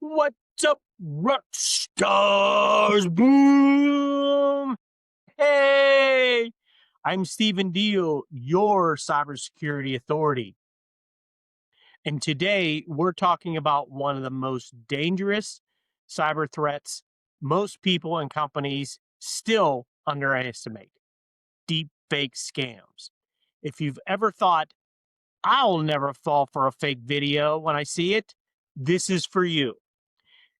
What's up, rock stars? Boom! Hey! I'm Stephen Deal, your cybersecurity authority. And today we're talking about one of the most dangerous cyber threats most people and companies still underestimate: deep fake scams. If you've ever thought, I'll never fall for a fake video when I see it, this is for you.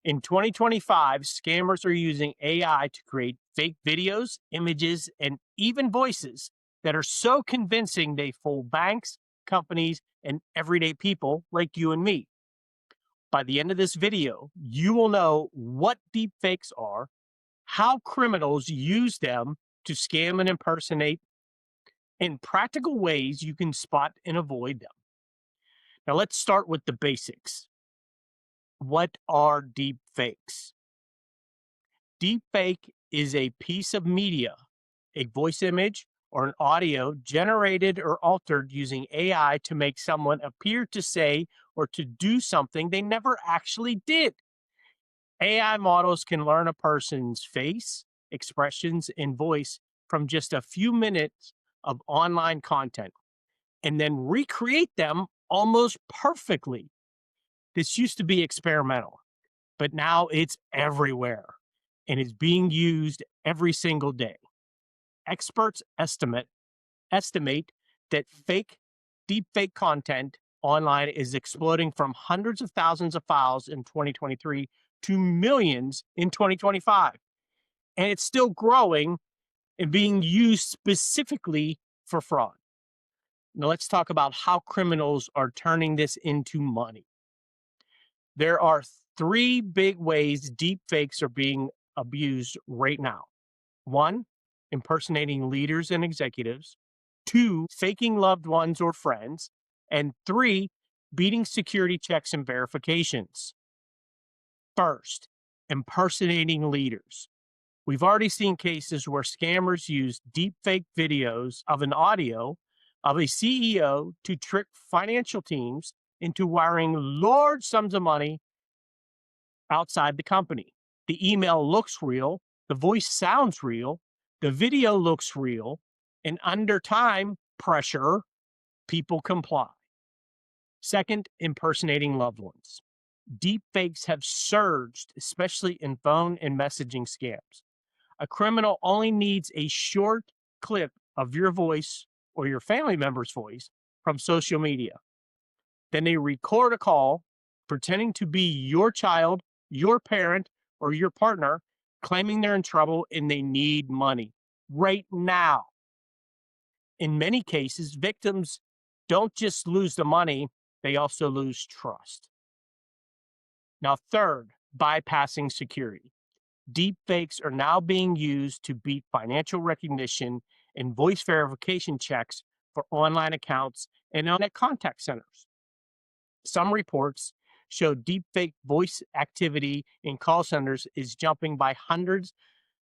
In 2025, scammers are using AI to create fake videos, images, and even voices that are so convincing they fool banks, companies, and everyday people like you and me. By the end of this video, you will know what deepfakes are, how criminals use them to scam and impersonate, and practical ways you can spot and avoid them. Now, let's start with the basics. What are deepfakes? Deepfake is a piece of media, a voice image, or an audio generated or altered using AI to make someone appear to say or to do something they never actually did. AI models can learn a person's face, expressions, and voice from just a few minutes of online content and then recreate them almost perfectly. This used to be experimental, but now it's everywhere and is being used every single day. Experts estimate that deepfake content online is exploding from hundreds of thousands of files in 2023 to millions in 2025. And it's still growing and being used specifically for fraud. Now, let's talk about how criminals are turning this into money. There are three big ways deepfakes are being abused right now. One, impersonating leaders and executives. Two, faking loved ones or friends. And three, beating security checks and verifications. First, impersonating leaders. We've already seen cases where scammers use deepfake videos of an audio of a CEO to trick financial teams into wiring large sums of money outside the company. The email looks real, the voice sounds real, the video looks real, and under time pressure, people comply. Second, impersonating loved ones. Deepfakes have surged, especially in phone and messaging scams. A criminal only needs a short clip of your voice or your family member's voice from social media. Then they record a call pretending to be your child, your parent, or your partner, claiming they're in trouble and they need money right now. In many cases, victims don't just lose the money, they also lose trust. Now, third, bypassing security. Deepfakes are now being used to beat financial recognition and voice verification checks for online accounts and internet contact centers. Some reports show deepfake voice activity in call centers is jumping by hundreds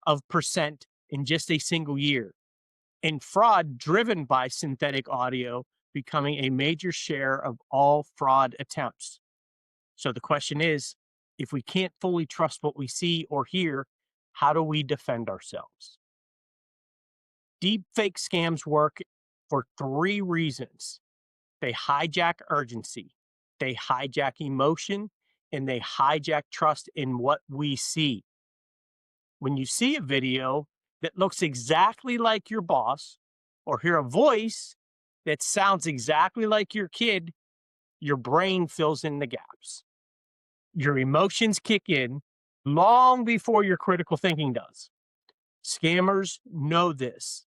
of percent in just a single year, and fraud driven by synthetic audio becoming a major share of all fraud attempts. So the question is, if we can't fully trust what we see or hear, how do we defend ourselves? Deepfake scams work for three reasons. They hijack urgency, they hijack emotion, and they hijack trust in what we see. When you see a video that looks exactly like your boss or hear a voice that sounds exactly like your kid, your brain fills in the gaps. Your emotions kick in long before your critical thinking does. Scammers know this.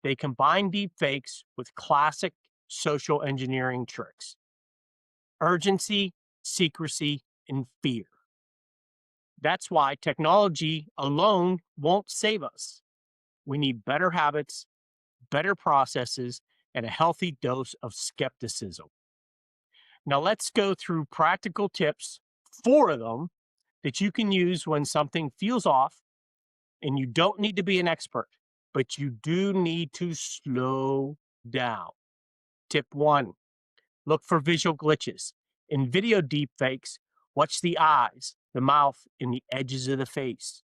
They combine deepfakes with classic social engineering tricks: urgency, secrecy, and fear. That's why technology alone won't save us. We need better habits, better processes, and a healthy dose of skepticism. Now, let's go through practical tips, four of them, that you can use when something feels off. And you don't need to be an expert, but you do need to slow down. Tip one, look for visual glitches. In video deepfakes, watch the eyes, the mouth, and the edges of the face.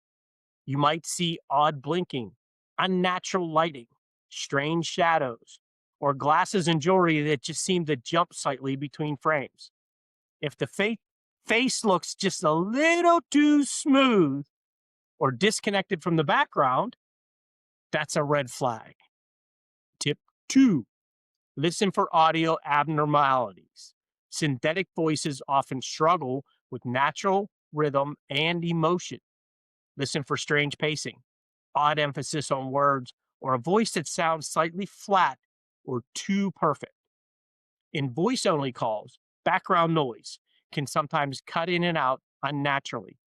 You might see odd blinking, unnatural lighting, strange shadows, or glasses and jewelry that just seem to jump slightly between frames. If the face looks just a little too smooth or disconnected from the background, that's a red flag. Tip 2, listen for audio abnormalities. Synthetic voices often struggle with natural rhythm and emotion. Listen for strange pacing, odd emphasis on words, or a voice that sounds slightly flat or too perfect. In voice only calls, background noise can sometimes cut in and out unnaturally,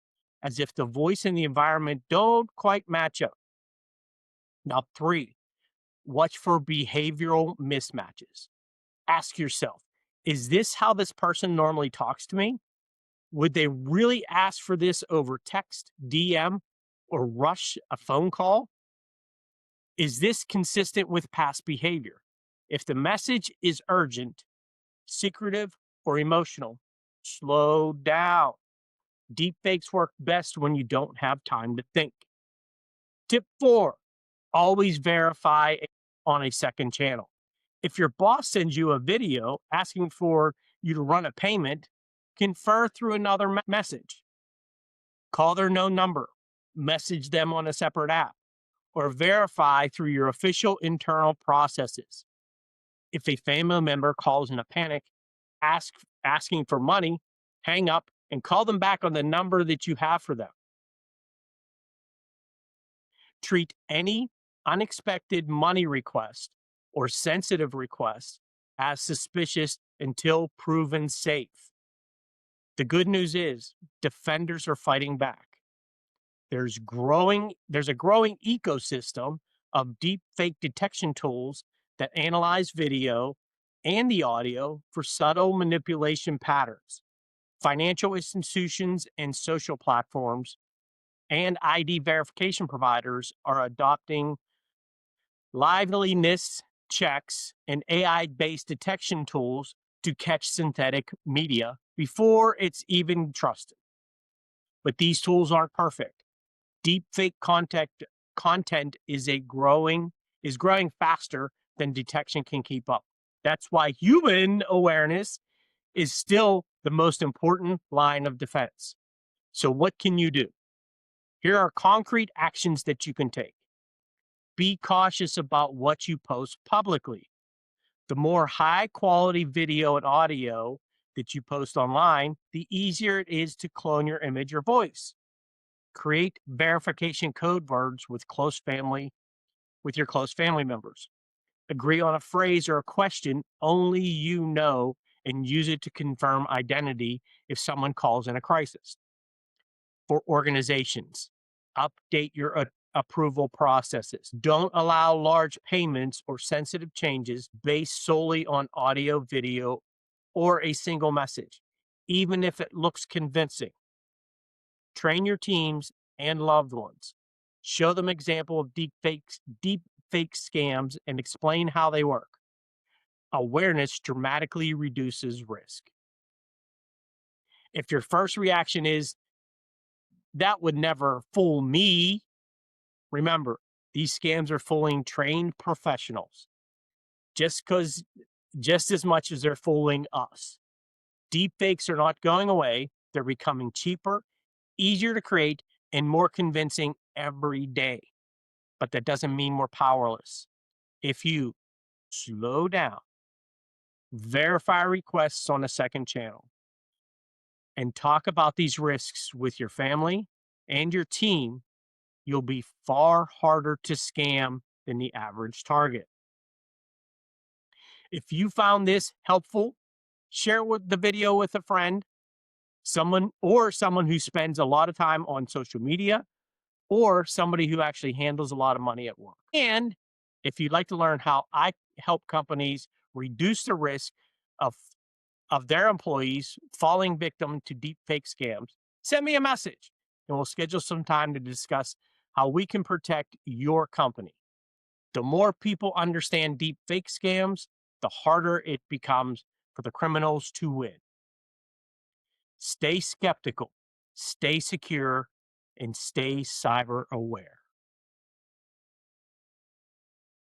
as if the voice and the environment don't quite match up. Now, 3, watch for behavioral mismatches. Ask yourself, is this how this person normally talks to me? Would they really ask for this over text, DM, or rush a phone call? Is this consistent with past behavior? If the message is urgent, secretive, or emotional, slow down. Deepfakes work best when you don't have time to think. Tip 4, always verify on a second channel. If your boss sends you a video asking for you to run a payment, confer through another message. Call their known number, message them on a separate app, or verify through your official internal processes. If a family member calls in a panic, asking for money, hang up and call them back on the number that you have for them. Treat any unexpected money request or sensitive request as suspicious until proven safe. The good news is defenders are fighting back. There's a growing ecosystem of deep fake detection tools that analyze video and the audio for subtle manipulation patterns. Financial institutions and social platforms and ID verification providers are adopting liveliness checks and AI-based detection tools to catch synthetic media before it's even trusted. But these tools aren't perfect. Deepfake content is growing faster than detection can keep up. That's why human awareness is still the most important line of defense. So what can you do? Here are concrete actions that you can take. Be cautious about what you post publicly. The more high quality video and audio that you post online, the easier it is to clone your image or voice. Create verification code words with your close family members. Agree on a phrase or a question only you know and use it to confirm identity if someone calls in a crisis. For organizations, update your approval processes. Don't allow large payments or sensitive changes based solely on audio, video, or a single message, even if it looks convincing. Train your teams and loved ones. Show them example of deep fake scams and explain how they work. Awareness dramatically reduces risk. If your first reaction is, that would never fool me, remember, these scams are fooling trained professionals just as much as they're fooling us. Deepfakes are not going away. They're becoming cheaper, easier to create, and more convincing every day. But that doesn't mean we're powerless. If you slow down, verify requests on a second channel, and talk about these risks with your family and your team, you'll be far harder to scam than the average target. If you found this helpful, share the video with a friend, someone who spends a lot of time on social media, or somebody who actually handles a lot of money at work. And if you'd like to learn how I help companies reduce the risk of their employees falling victim to deep fake scams, send me a message and we'll schedule some time to discuss how we can protect your company. The more people understand deep fake scams, the harder it becomes for the criminals to win. Stay skeptical, stay secure, and stay cyber aware.